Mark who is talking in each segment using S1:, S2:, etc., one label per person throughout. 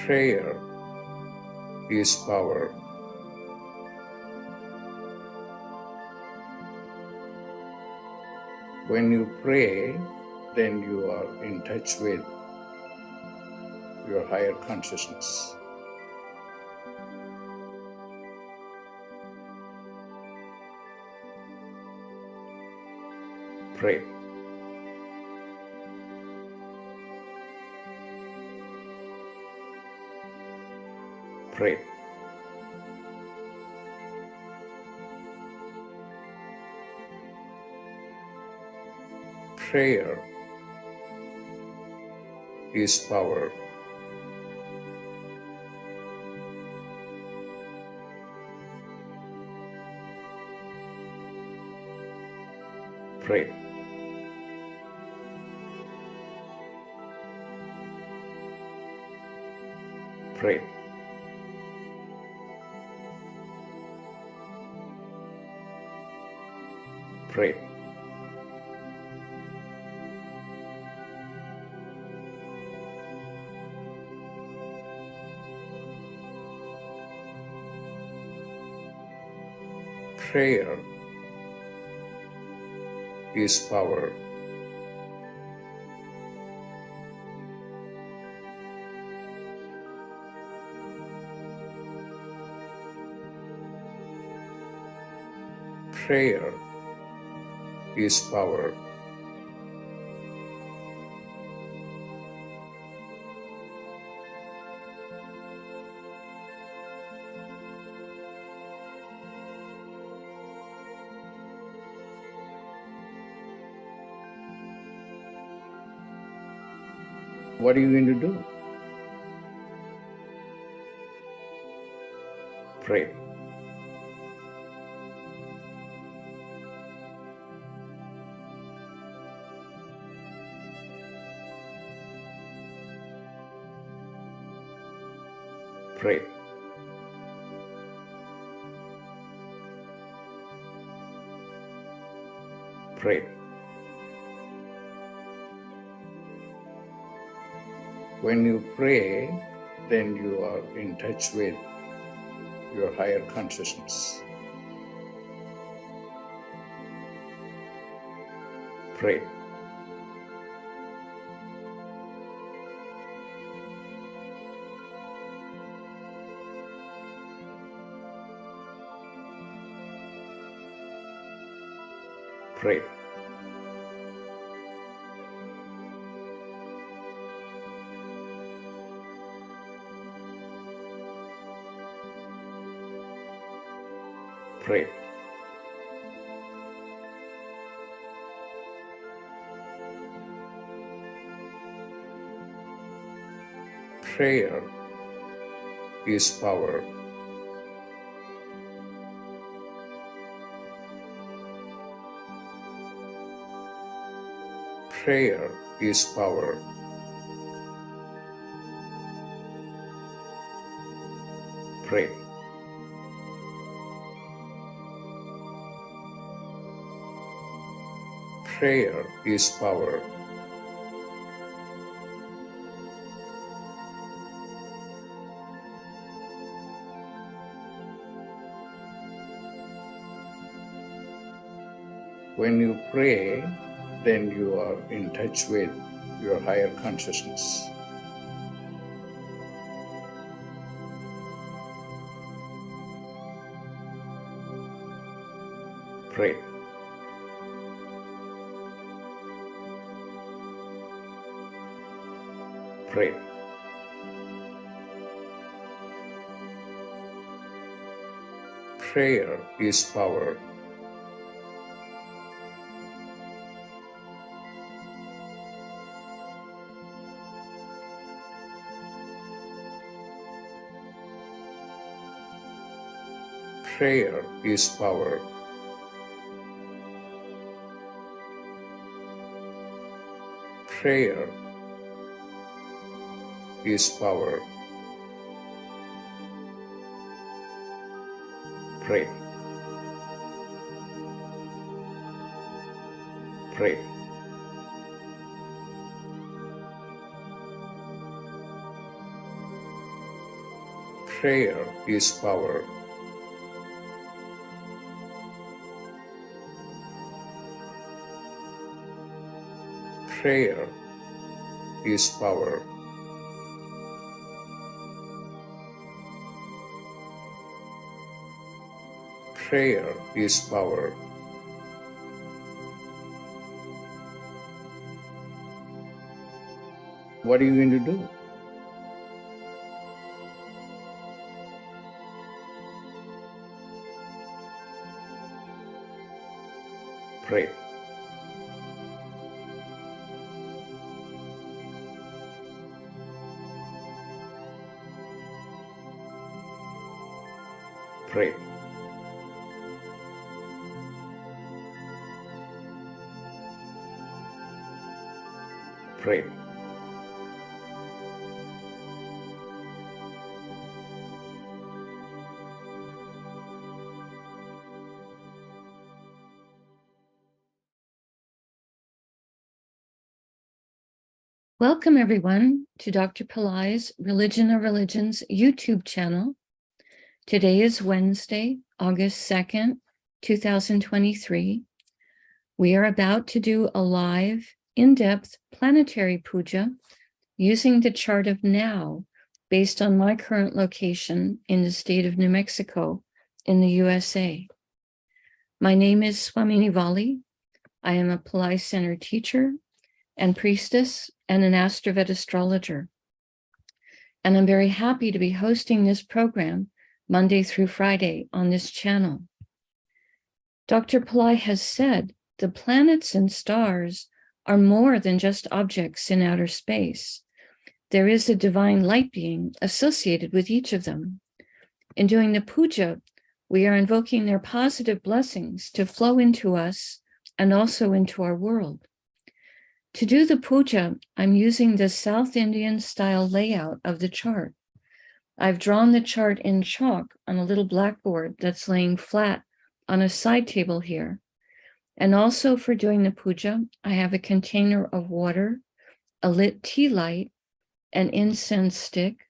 S1: Prayer is power. When you pray, then you are in touch with your higher consciousness. Pray. Pray. Prayer is power. Pray. Pray. Pray. Prayer is power. Prayer is power. What are you going to do? Pray. Pray. Pray. When you pray, then you are in touch with your higher consciousness. Pray. Pray. Pray. Prayer is power. Prayer is power. Pray. Prayer is power. When you pray, then you are in touch with your higher consciousness. Pray. Pray. Prayer is power. Prayer is power. Prayer is power. Pray. Pray. Prayer is power. Prayer is power. Prayer is power. What are you going to do? Pray. Pray. Pray.
S2: Welcome, everyone, to Dr. Pillai's Religion of Religions YouTube channel. Today is Wednesday, August 2nd, 2023. We are about to do a live, in-depth planetary puja using the chart of now based on my current location in the state of New Mexico in the USA. My name is Swamini Valli. I am a Pillai Center teacher and priestess and an AstroVed astrologer. And I'm very happy to be hosting this program Monday through Friday on this channel. Dr. Pillai has said the planets and stars are more than just objects in outer space. There is a divine light being associated with each of them. In doing the puja, we are invoking their positive blessings to flow into us and also into our world. To do the puja, I'm using the South Indian style layout of the chart. I've drawn the chart in chalk on a little blackboard that's laying flat on a side table here. And also for doing the puja, I have a container of water, a lit tea light, an incense stick,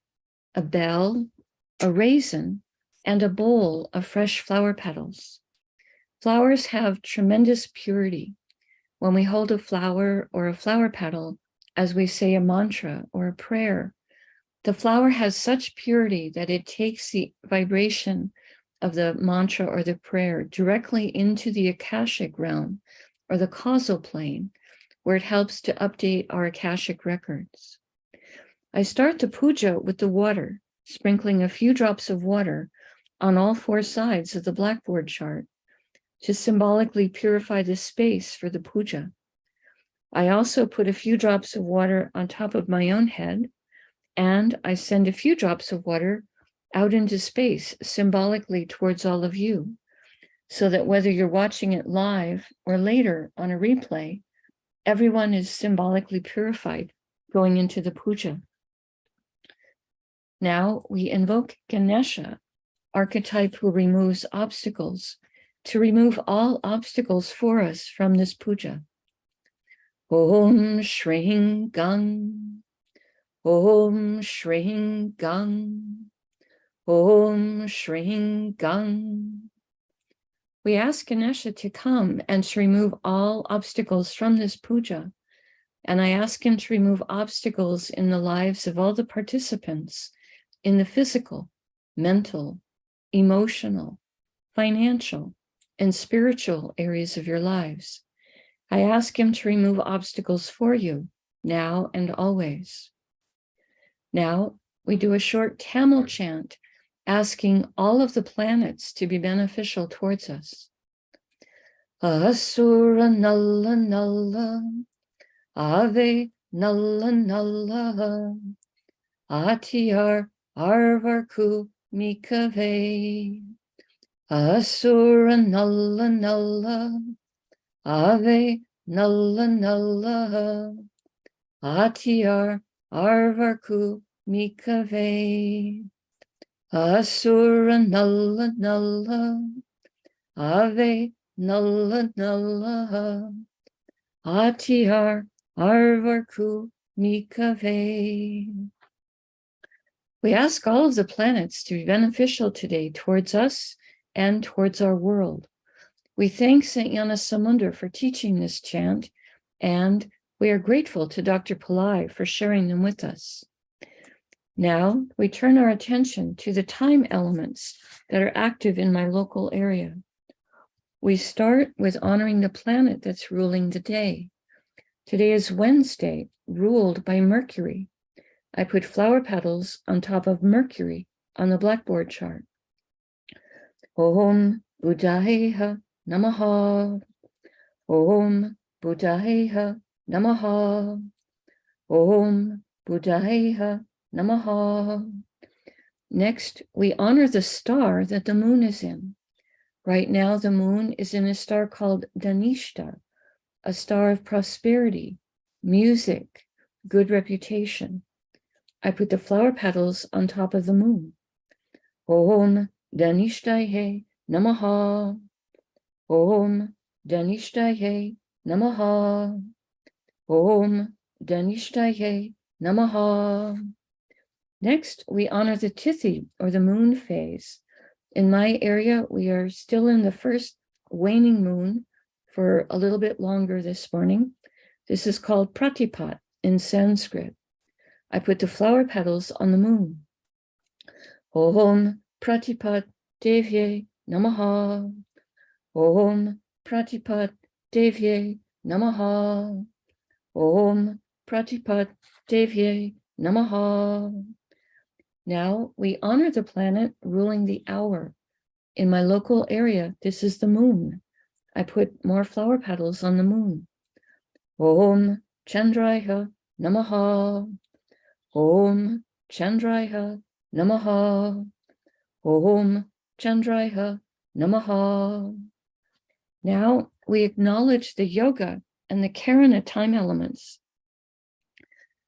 S2: a bell, a raisin, and a bowl of fresh flower petals. Flowers have tremendous purity. When we hold a flower or a flower petal, as we say a mantra or a prayer, the flower has such purity that it takes the vibration of the mantra or the prayer directly into the Akashic realm or the causal plane, where it helps to update our Akashic records. I start the puja with the water, sprinkling a few drops of water on all four sides of the blackboard chart to symbolically purify the space for the puja. I also put a few drops of water on top of my own head, and I send a few drops of water out into space symbolically towards all of you, so that whether you're watching it live or later on a replay, everyone is symbolically purified going into the puja. Now we invoke Ganesha, archetype who removes obstacles, to remove all obstacles for us from this puja. Om Shring Gang, Om Shring Gang, Om Shring Gang. We ask Ganesha to come and to remove all obstacles from this puja. And I ask him to remove obstacles in the lives of all the participants in the physical, mental, emotional, financial, and spiritual areas of your lives. I ask him to remove obstacles for you now and always. Now we do a short Tamil chant asking all of the planets to be beneficial towards us. Asura Nalla Nalla, Ave Nalla Nalla, Atiyar Arvarku Mikave. Asura Nalla Nalla, Ave Nalla Nalla, Atiyar Arvarku Mikave. Asura Nalla Nalla, Ave Nalla Nalla, Atiyar Arvarku Mikave. We ask all of the planets to be beneficial today towards us and towards our world. We thank St. Gnanasamundar for teaching this chant, and we are grateful to Dr. Pillai for sharing them with us. Now we turn our attention to the time elements that are active in my local area. We start with honoring the planet that's ruling the day. Today is Wednesday, ruled by Mercury. I put flower petals on top of Mercury on the blackboard chart. Om Buddhayeha Namaha. Om Buddhayeha Namaha. Om Buddhayeha Namaha. Next, we honor the star that the moon is in. Right now, the moon is in a star called Dhanishta, a star of prosperity, music, good reputation. I put the flower petals on top of the moon. Om Dhanishtaye Namaha. Om Dhanishtaye Namaha. Om Dhanishtaye Namaha. Next, we honor the Tithi, or the moon phase. In my area, we are still in the first waning moon for a little bit longer this morning. This is called Pratipat in Sanskrit. I put the flower petals on the moon. Om Pratipat Devye Namaha. Om Pratipat Devye Namaha. Om Pratipat Devye Namaha. Now we honor the planet ruling the hour. In my local area, this is the moon. I put more flower petals on the moon. Om Chandraya Namaha. Om Chandraya Namaha. Om Chandraya Namaha. Now we acknowledge the yoga and the Karana time elements.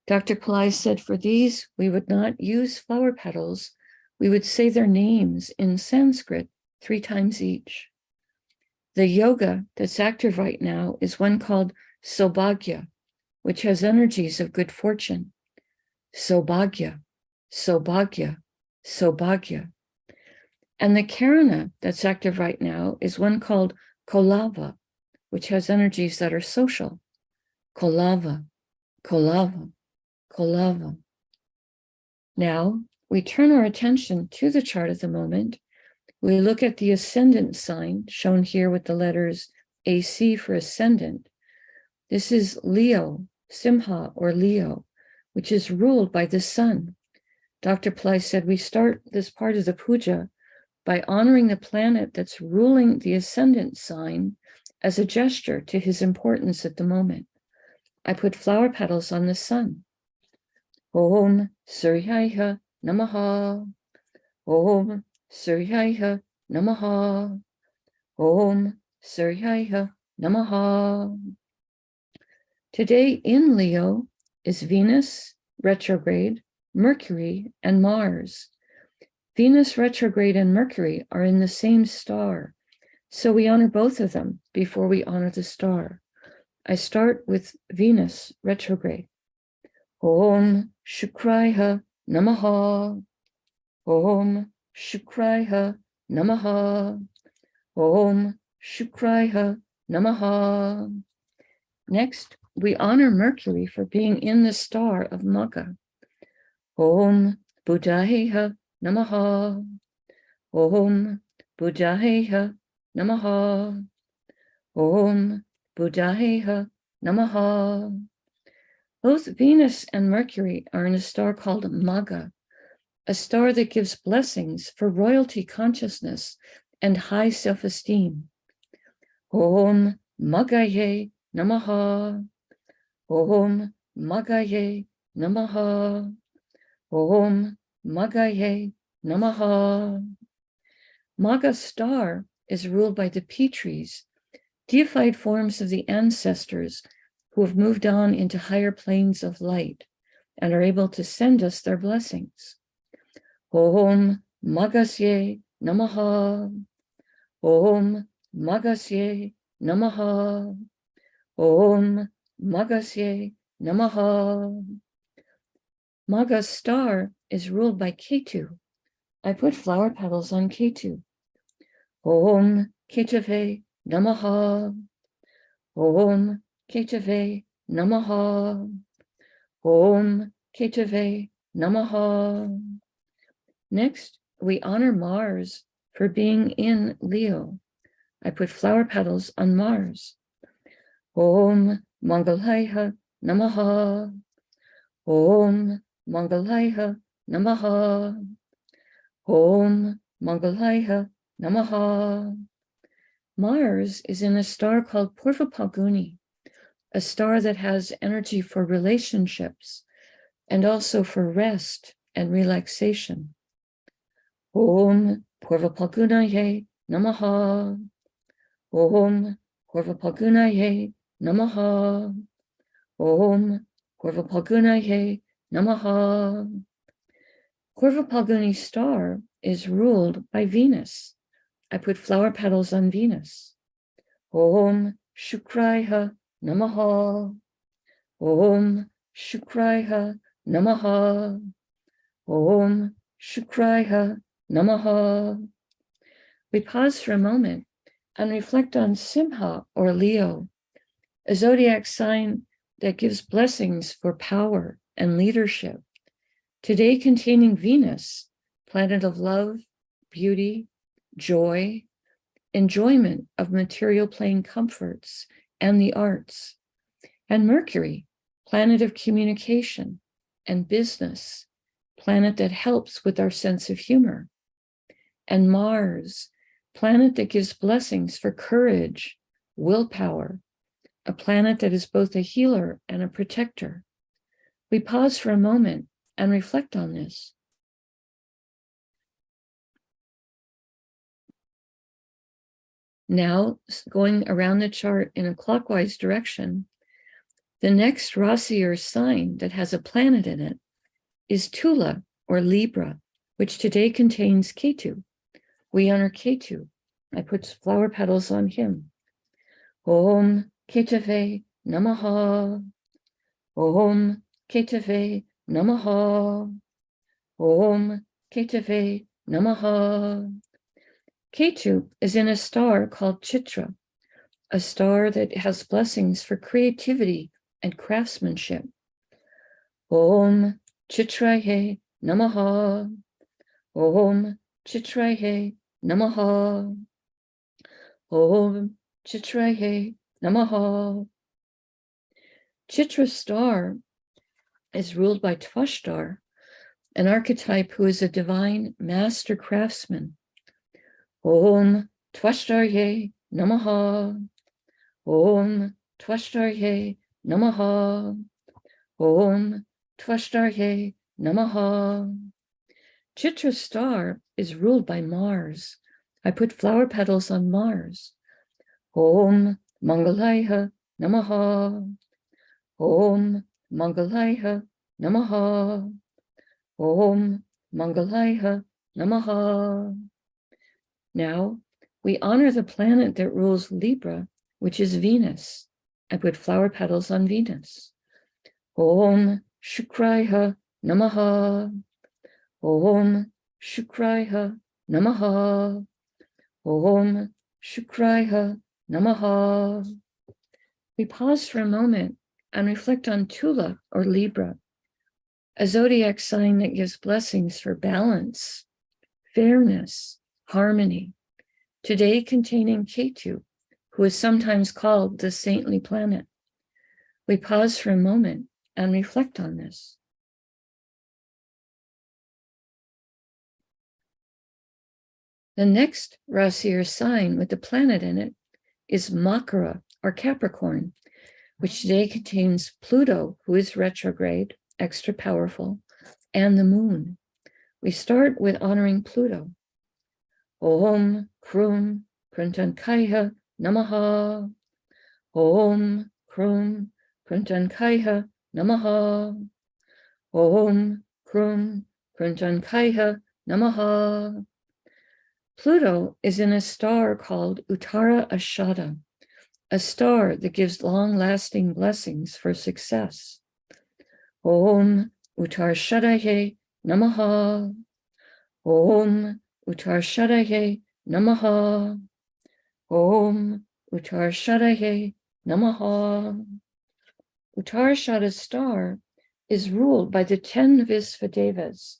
S2: Dr. Pillai said for these, we would not use flower petals. We would say their names in Sanskrit 3 times each. The yoga that's active right now is one called Saubhagya, which has energies of good fortune. Saubhagya, Saubhagya, Saubhagya. And the Karana that's active right now is one called Kolava, which has energies that are social. Kolava, Kolava, Kolava. Now we turn our attention to the chart of the moment. We look at the ascendant sign, shown here with the letters AC for ascendant. This is Leo, Simha or Leo, which is ruled by the sun. Dr. Pillai said we start this part of the puja by honoring the planet that's ruling the ascendant sign as a gesture to his importance at the moment. I put flower petals on the sun. Om Suryaya Namaha. Om Suryaya Namaha. Om Suryaya Namaha. Today in Leo is Venus retrograde, Mercury, and Mars. Venus retrograde and Mercury are in the same star, so we honor both of them before we honor the star. I start with Venus retrograde. Om Shukraya Namaha. Om Shukraya Namaha. Om Shukraya Namaha. Next, we honor Mercury for being in the star of Magha. Om Buddhayeha Namaha. Om Buddhayeha Namaha. Om Buddhayeha Namaha. Both Venus and Mercury are in a star called Magha, a star that gives blessings for royalty consciousness and high self-esteem. Om Maghaye Namaha. Om Maghaye Namaha. Om Maghaye Namaha. Magha star is ruled by the Pitris, deified forms of the ancestors who have moved on into higher planes of light and are able to send us their blessings. Om Maghasye Namaha. Om Maghasye Namaha. Om Maghasye Namaha. Magha's star is ruled by Ketu. I put flower petals on Ketu. Om Ketave Namaha. Om Ketave Namaha. Om Ketave Namaha. Next, we honor Mars for being in Leo. I put flower petals on Mars. Om Mangalaya Namaha. Om Mangalaya Namaha. Om Mangalaya Namaha. Mars is in a star called Purva Phalguni, a star that has energy for relationships and also for rest and relaxation. Om Purva Phalgunaye Namaha. Om Purva Phalgunaye Namaha. Om Purva Phalgunaye Namaha. Purva Phalguni star is ruled by Venus. I put flower petals on Venus. Om Shukraya Namaha. Om Shukraya Namaha. Om Shukraya Namaha. We pause for a moment and reflect on Simha or Leo, a zodiac sign that gives blessings for power and leadership. Today containing Venus, planet of love, beauty, joy, enjoyment of material plane comforts and the arts, and Mercury, planet of communication and business, planet that helps with our sense of humor, and Mars, planet that gives blessings for courage, willpower, a planet that is both a healer and a protector. We pause for a moment and reflect on this. Now, going around the chart in a clockwise direction, the next Rasi or sign that has a planet in it is Tula or Libra, which today contains Ketu. We honor Ketu. I put flower petals on him. Om Ketave Namaha. Om Ketave Namaha. Om Ketave Namaha. Ketu is in a star called Chitra, a star that has blessings for creativity and craftsmanship. Om Chitraye Namaha. Om Chitraye Namaha. Om Chitraye Namaha. Chitra star is ruled by Tvashtar, an archetype who is a divine master craftsman. Om Tvashtarye Namaha. Om Tvashtarye Namaha. Om Tvashtarye Namaha. Chitra star is ruled by Mars. I put flower petals on Mars. Om Mangalaya Namaha. Om Mangalaya Namaha. Om Mangalaya Namaha. Now, we honor the planet that rules Libra, which is Venus. I put flower petals on Venus. Om Shukraya Namaha. Om Shukraya Namaha. Om Shukraya Namaha. We pause for a moment and reflect on Tula or Libra, a zodiac sign that gives blessings for balance, fairness, harmony, today containing Ketu, who is sometimes called the saintly planet. We pause for a moment and reflect on this. The next Rasi or sign with the planet in it is Makara or Capricorn, which today contains Pluto, who is retrograde, extra powerful, and the moon. We start with honoring Pluto. Om Krum Kruntankaya Namaha. Om Krum Kruntankaya Namaha. Om Krum Kruntankaya Namaha. Pluto is in a star called Uttara Ashada, a star that gives long-lasting blessings for success. Om Uttarashadaye Namaha. Om Uttarshadaye Namaha. Om Uttarshadaye Namaha. Uttarshada star is ruled by the 10 Visvadevas,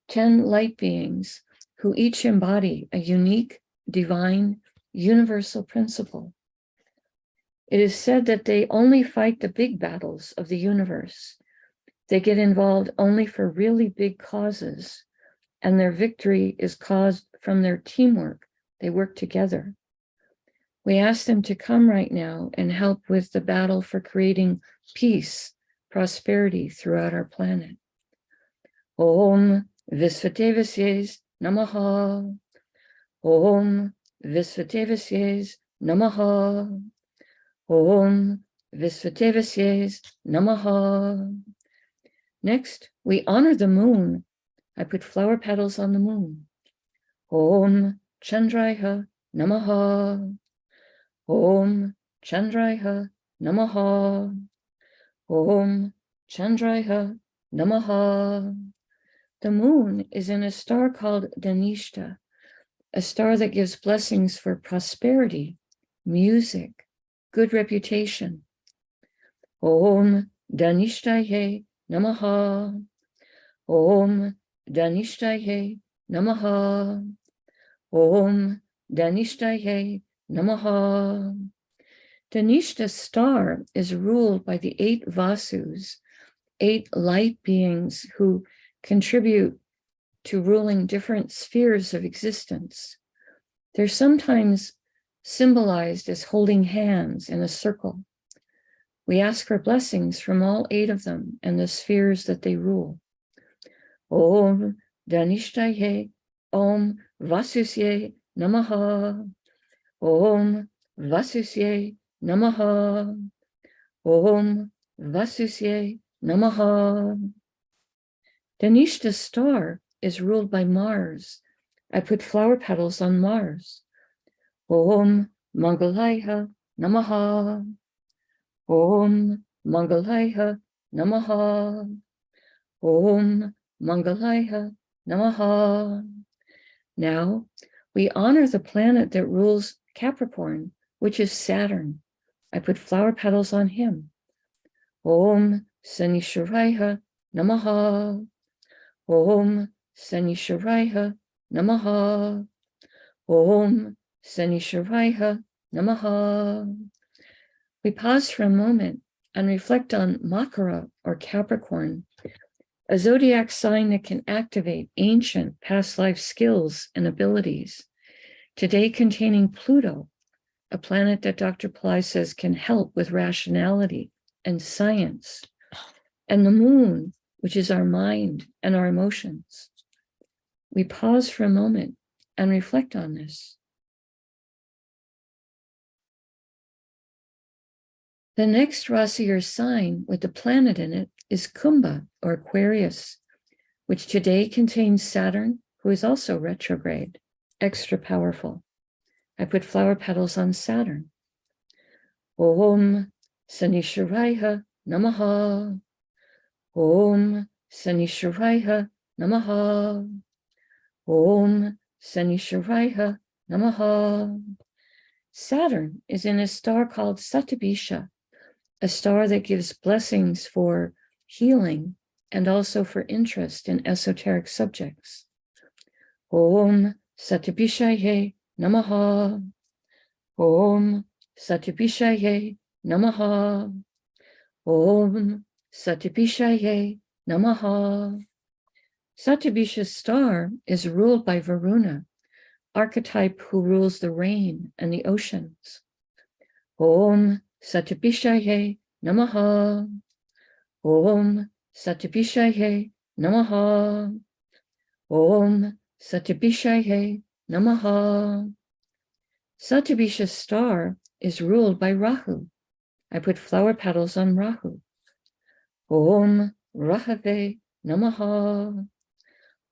S2: 10 light beings who each embody a unique, divine, universal principle. It is said that they only fight the big battles of the universe. They get involved only for really big causes, and their victory is caused from their teamwork. They work together. We ask them to come right now and help with the battle for creating peace, prosperity throughout our planet. Om Visvadevasye Namaha. Om Visvadevasye Namaha. Om Visvadevasye Namaha. Next, we honor the moon. I put flower petals on the moon. Om Chandraya Namaha. Om Chandraya Namaha. Om Chandraya Namaha. The moon is in a star called Dhanishta, a star that gives blessings for prosperity, music, good reputation. Om Dhanishtaye Namaha. Om Dhanishtaye Namaha. Om Dhanishtaye Namaha. Dhanishta star is ruled by the 8 Vasus, 8 light beings who contribute to ruling different spheres of existence. They're sometimes symbolized as holding hands in a circle. We ask for blessings from all 8 of them and the spheres that they rule. Om Dhanishtaye Om Vasusye Namaha. Om Vasusye Namaha. Om Vasusye Namaha. Dhanishta star is ruled by Mars. I put flower petals on Mars. Om Mangalaya Namaha. Om Mangalaya Namaha. Om Mangalaya Namaha. Now, we honor the planet that rules Capricorn, which is Saturn. I put flower petals on him. Om Sanishwaraya Namaha. Om Sanishwaraya Namaha. Om Sanishwaraya Namaha. We pause for a moment and reflect on Makara or Capricorn, a zodiac sign that can activate ancient past life skills and abilities, today containing Pluto, a planet that Dr. Pillai says can help with rationality and science, and the moon, which is our mind and our emotions. We pause for a moment and reflect on this. The next Rasi or sign with the planet in it is Kumbha or Aquarius, which today contains Saturn, who is also retrograde, extra powerful. I put flower petals on Saturn. Om Sanishwaraya Namaha. Om Sanishwaraya Namaha. Om Sanishwaraya Namaha. Saturn is in a star called Satabisha, a star that gives blessings for healing and also for interest in esoteric subjects. Om Satabishaye Namaha. Om Satabishaye Namaha. Om Satabishaye Namaha. Satabisha's star is ruled by Varuna, archetype who rules the rain and the oceans. Om Satabishaye Namaha. Om Satabishaye Namaha. Om Satabishaye Namaha. Satabisha's star is ruled by Rahu. I put flower petals on Rahu. Om Rahave Namaha.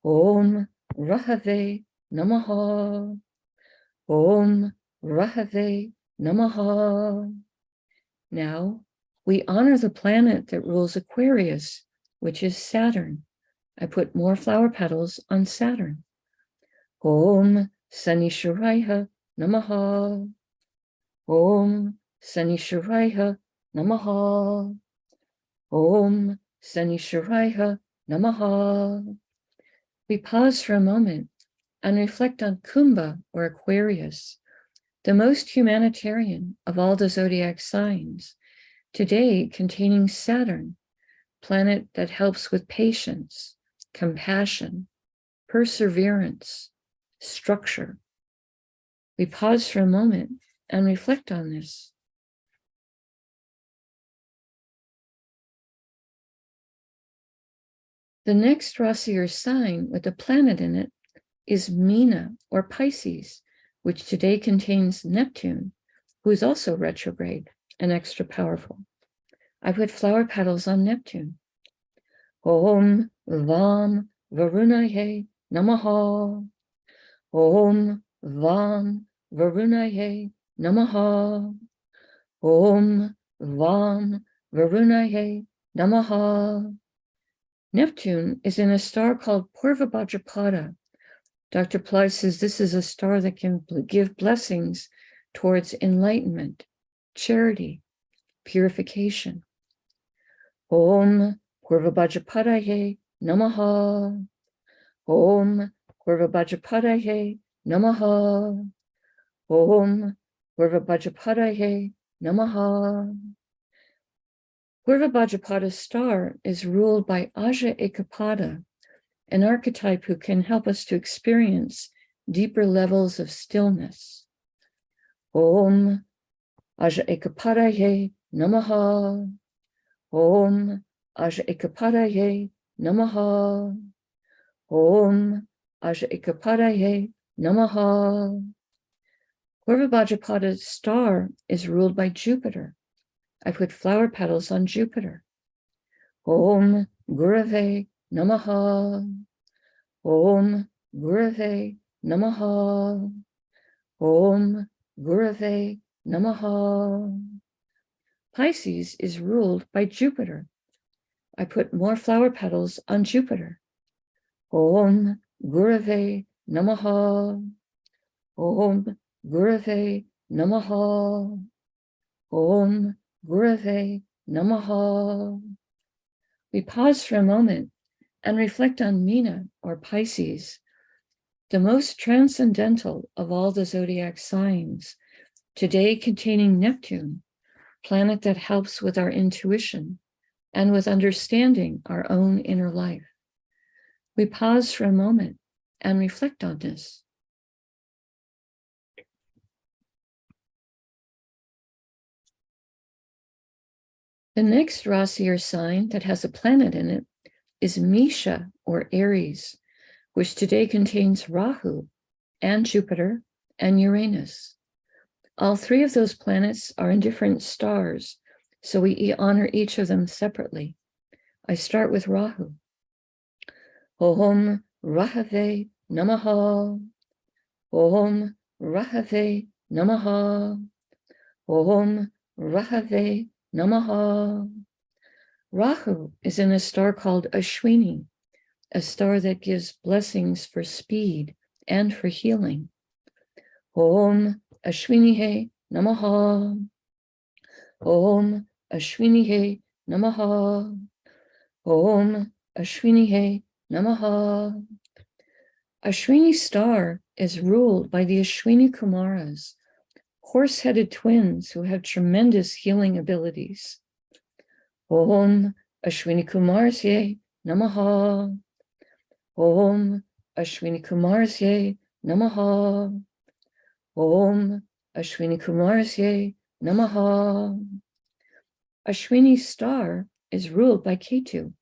S2: Om Rahave Namaha. Om Rahave Namaha. Now, we honor the planet that rules Aquarius, which is Saturn. I put more flower petals on Saturn. Om Sanishwaraya Namaha. Om Sanishwaraya Namaha. Om Sanishwaraya Namaha. We pause for a moment and reflect on Kumbha or Aquarius, the most humanitarian of all the zodiac signs, today containing Saturn, planet that helps with patience, compassion, perseverance, structure. We pause for a moment and reflect on this. The next Rasi or sign with a planet in it is Meena or Pisces, which today contains Neptune, who is also retrograde and extra powerful. I put flower petals on Neptune. Om Vam Varunaye Namaha. Om Vam Varunaye Namaha. Om Vam Varunaye Namaha. Neptune is in a star called Purva Bhadrapada. Dr. Pillai says this is a star that can give blessings towards enlightenment, charity, purification. Om Purva Bhadrapadaye Namaha. Om Purva Bhadrapadaye Namaha. Om Purva Bhadrapadaye Namaha. Purva Bhadrapada's star is ruled by Aja Ekapada, an archetype who can help us to experience deeper levels of stillness. Om Aja Ekapadaye Namaha. Om Aja Ekapadaye Namaha. Om Aja Ekapadaye Namaha. Purva Bhadrapada's star is ruled by Jupiter. I put flower petals on Jupiter. Om Gurave Namaha. Om Gurave Namaha. Om Gurave Namaha. Pisces is ruled by Jupiter. I put more flower petals on Jupiter. Om Gurave Namaha. Om Gurave Namaha. Om Gurave Namaha. We pause for a moment and reflect on Meena or Pisces, the most transcendental of all the zodiac signs, today containing Neptune, planet that helps with our intuition and with understanding our own inner life. We pause for a moment and reflect on this. The next Rasi or sign that has a planet in it is Misha or Aries, which today contains Rahu and Jupiter and Uranus. All three of those planets are in different stars, so we honor each of them separately. I start with Rahu. Om Rahave Namaha. Om Rahave Namaha. Om Rahave Namaha. Rahu is in a star called Ashwini, a star that gives blessings for speed and for healing. Om Ashwinihe Namaha. Om Ashwinihe Namaha. Om Ashwinihe Namaha. Ashwini star is ruled by the Ashwini Kumaras, horse-headed twins who have tremendous healing abilities. Om Ashwini Kumarsye Namaha. Om Ashwini Kumarsye Namaha. Om Ashwini Kumarsye Namaha. Ashwini star is ruled by Ketu.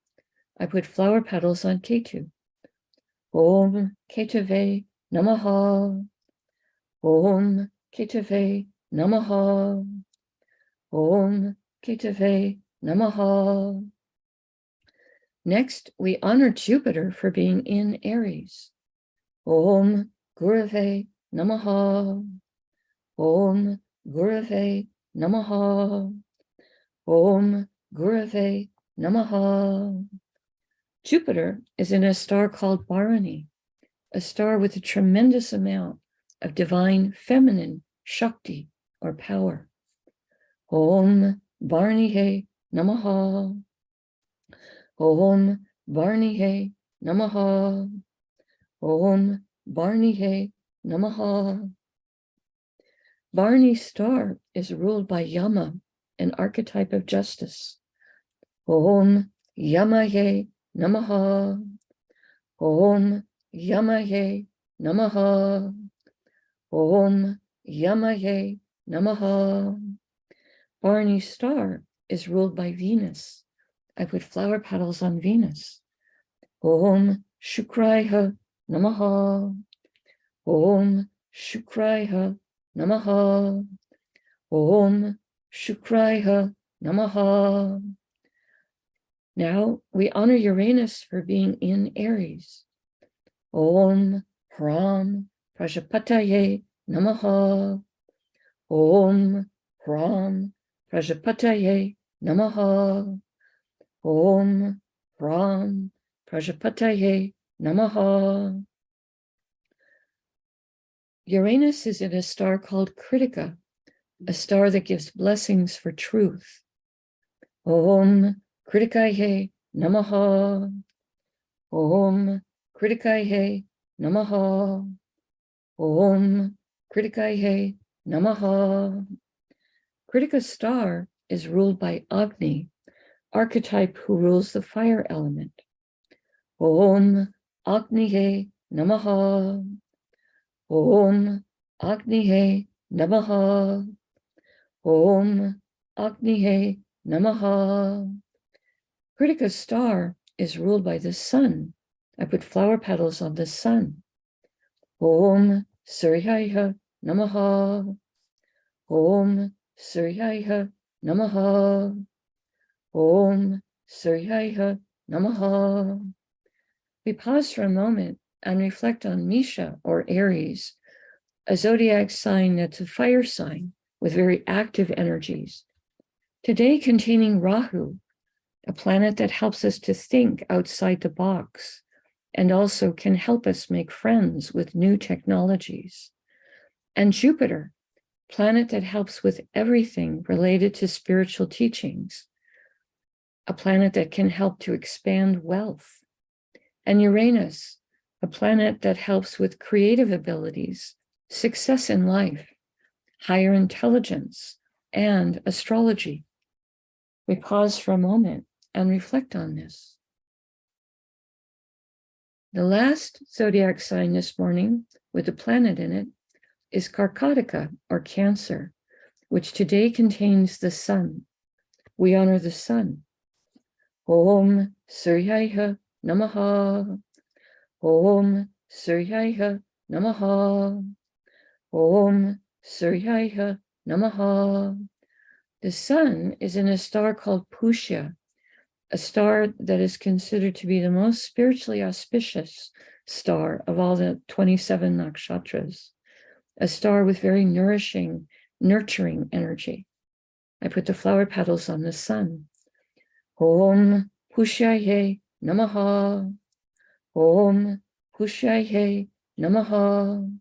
S2: I put flower petals on Ketu. Om Ketave Namaha. Om Ketave Namaha. Om Ketave Namaha. Next, we honor Jupiter for being in Aries. Om Gurave Namaha. Om Gurave Namaha. Om Gurave Namaha. Jupiter is in a star called Bharani, a star with a tremendous amount of divine feminine Shakti or power. Om Bharanihe Namaha. Om Bharanihe Namaha. Om Bharanihe Namaha. Bharani star is ruled by Yama, an archetype of justice. Om Yamaye Namaha. Om Yamaye Namaha. Om Yamaye Namaha. Bharani star is ruled by Venus. I put flower petals on Venus. Om Shukraya Namaha. Om Shukraya Namaha. Om Shukraya Namaha. Now we honor Uranus for being in Aries. Om Hram Prajapataye Namaha. Om Hram Prajapataye Namaha. Om Hram Prajapataye Namaha. Uranus is in a star called Kritika, a star that gives blessings for truth. Om Kritikaye Namaha. Om Kritikaye Namaha. Om Kritikaye Namaha. Kritika star is ruled by Agni, archetype who rules the fire element. Om Agnihe Namaha. Om Agnihe Namaha. Om Agnihe Namaha. Kritika star is ruled by the sun. I put flower petals on the sun. Om Suryaya Namaha. Om Suryaya Namaha. Om Suryaya Namaha. We pause for a moment and reflect on Misha or Aries, a zodiac sign that's a fire sign with very active energies. Today containing Rahu, a planet that helps us to think outside the box and also can help us make friends with new technologies. And Jupiter, planet that helps with everything related to spiritual teachings, a planet that can help to expand wealth. And Uranus, a planet that helps with creative abilities, success in life, higher intelligence, and astrology. We pause for a moment and reflect on this. The last zodiac sign this morning with a planet in it is Karkataka or Cancer, which today contains the sun. We honor the sun. Om Suryaya Namaha. Om Suryaya Namaha. Om Suryaya Namaha. The sun is in a star called Pooja, a star that is considered to be the most spiritually auspicious star of all the 27 nakshatras, a star with very nourishing, nurturing energy. I put the flower petals on the sun. Om Pushaye Namaha. Om Pushaye Namaha.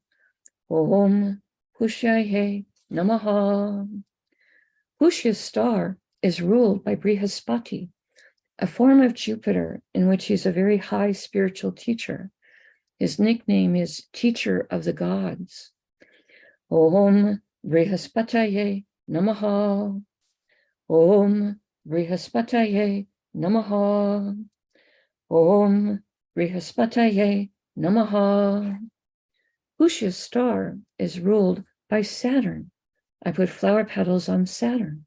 S2: Om Pushaye Namaha. Pushya's star is ruled by Brihaspati, a form of Jupiter in which he's a very high spiritual teacher. His nickname is Teacher of the Gods. Om Brihaspataye Namaha. Om Brihaspataye Namaha. Om Brihaspataye Namaha. Pushya's star is ruled by Saturn. I put flower petals on Saturn.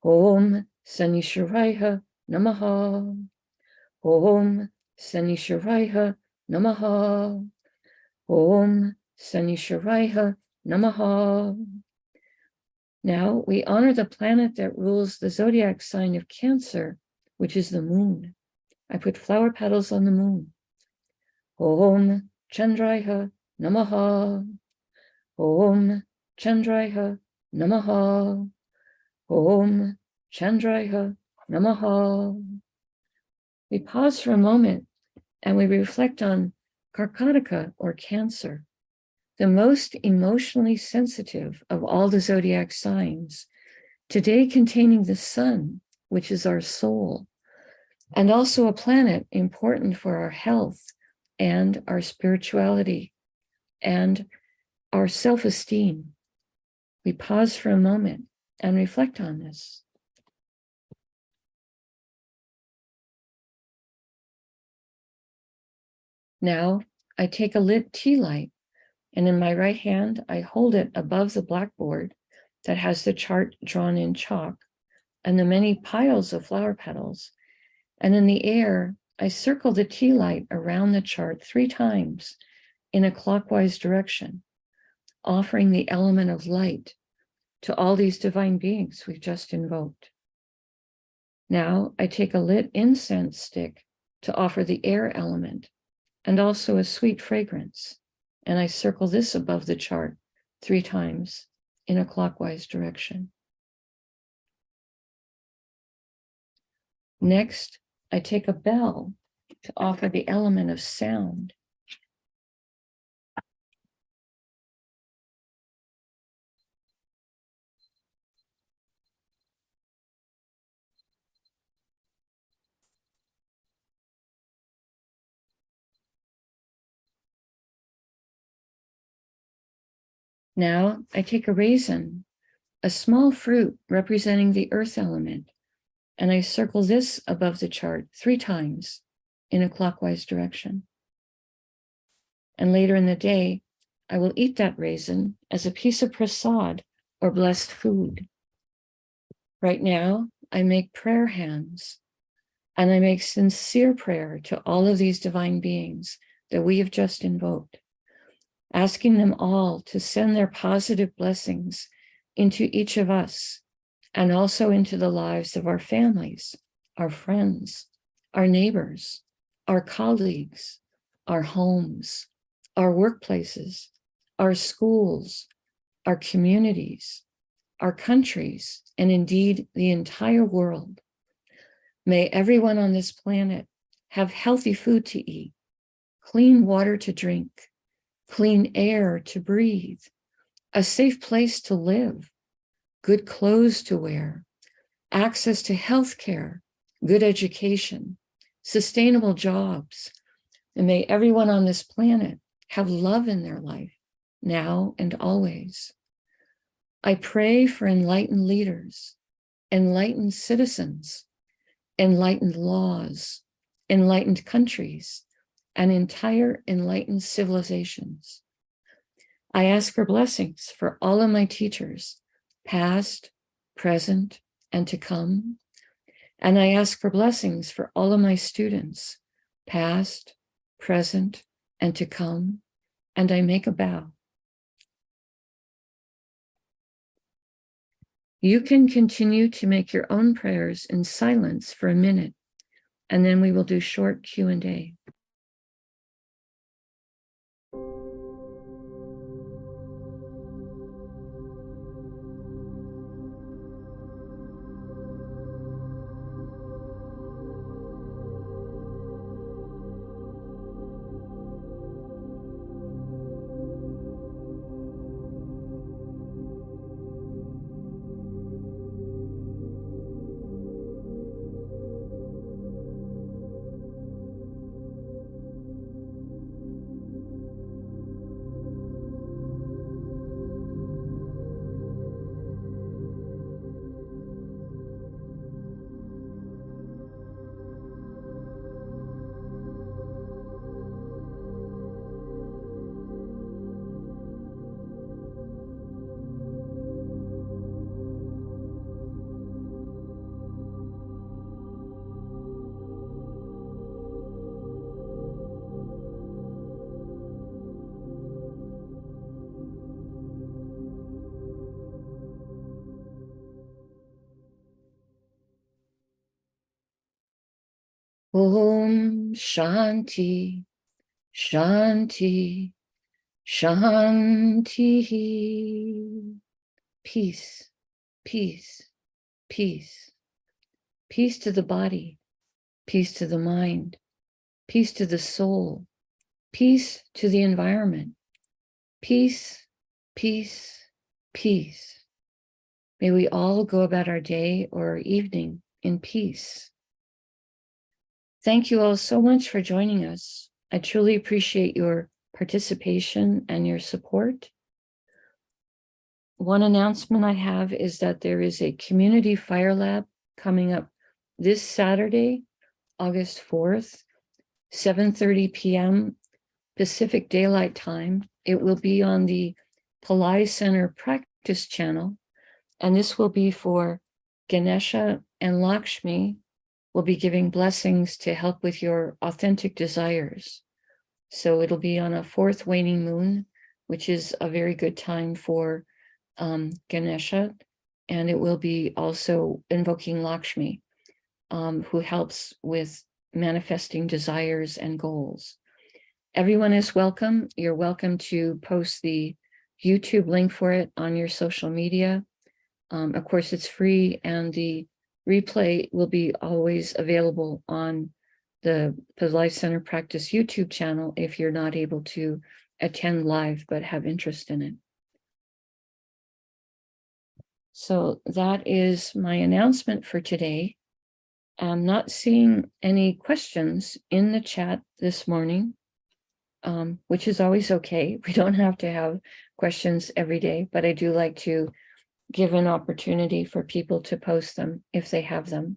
S2: Om Sanishwaraya Namaha. Om Sanishwaraya Namaha. Om Sanishwaraya Namaha. Now we honor the planet that rules the zodiac sign of Cancer, which is the moon. I put flower petals on the moon. Om Chandraya Namaha. Om Chandraya Namaha. Om Chandraya Namaha. we pause for a moment and we reflect on Karkataka or Cancer, the most emotionally sensitive of all the zodiac signs, today containing the sun, which is our soul, and also a planet important for our health and our spirituality and our self-esteem. We pause for a moment and reflect on this. Now, I take a lit tea light, and in my right hand, I hold it above the blackboard that has the chart drawn in chalk and the many piles of flower petals. And in the air, I circle the tea light around the chart 3 times in a clockwise direction, offering the element of light to all these divine beings we've just invoked. Now I take a lit incense stick to offer the air element and also a sweet fragrance, and I circle this above the chart 3 times in a clockwise direction. Next, I take a bell to offer the element of sound. Now I take a raisin, a small fruit representing the earth element, and I circle this above the chart 3 times in a clockwise direction. And later in the day, I will eat that raisin as a piece of prasad or blessed food. Right now, I make prayer hands, and I make sincere prayer to all of these divine beings that we have just invoked, asking them all to send their positive blessings into each of us and also into the lives of our families, our friends, our neighbors, our colleagues, our homes, our workplaces, our schools, our communities, our countries, and indeed the entire world. May everyone on this planet have healthy food to eat, clean water to drink, clean air to breathe, a safe place to live, good clothes to wear, access to health care, good education, sustainable jobs. And may everyone on this planet have love in their life, now and always. I pray for enlightened leaders, enlightened citizens, enlightened laws, enlightened countries, and entire enlightened civilizations. I ask for blessings for all of my teachers, past, present, and to come. And I ask for blessings for all of my students, past, present, and to come. And I make a bow. You can continue to make your own prayers in silence for a minute, and then we will do short Q&A. Om Shanti, Shanti, Shanti. Peace, peace, peace. Peace to the body, peace to the mind, peace to the soul, peace to the environment, peace, peace, peace. May we all go about our day or evening in peace. Thank you all so much for joining us. I truly appreciate your participation and your support. One announcement I have is that there is a community fire lab coming up this Saturday, August 4th, 7:30 p.m. Pacific Daylight Time. It will be on the Pillai Center Practice Channel, and this will be for Ganesha and Lakshmi. Will be giving blessings to help with your authentic desires. So it'll be on a fourth waning moon, which is a very good time for Ganesha, and it will be also invoking Lakshmi, who helps with manifesting desires and goals. Everyone is welcome. You're welcome to post the YouTube link for it on your social media. Of course, it's free, and the replay will be always available on the Pillai Center Practice YouTube channel if you're not able to attend live but have interest in it. So that is my announcement for today. I'm not seeing any questions in the chat this morning, which is always okay. We don't have to have questions every day, but I do like to give an opportunity for people to post them if they have them.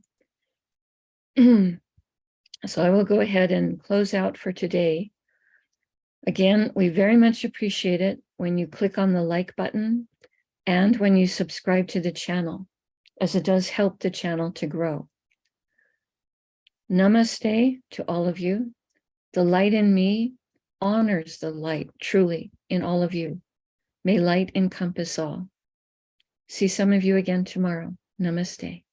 S2: So I will go ahead and close out for today. Again, we very much appreciate it when you click on the like button and when you subscribe to the channel, as it does help the channel to grow. Namaste to all of you. The light in me honors the light truly in all of you. May light encompass all. See some of you again tomorrow. Namaste.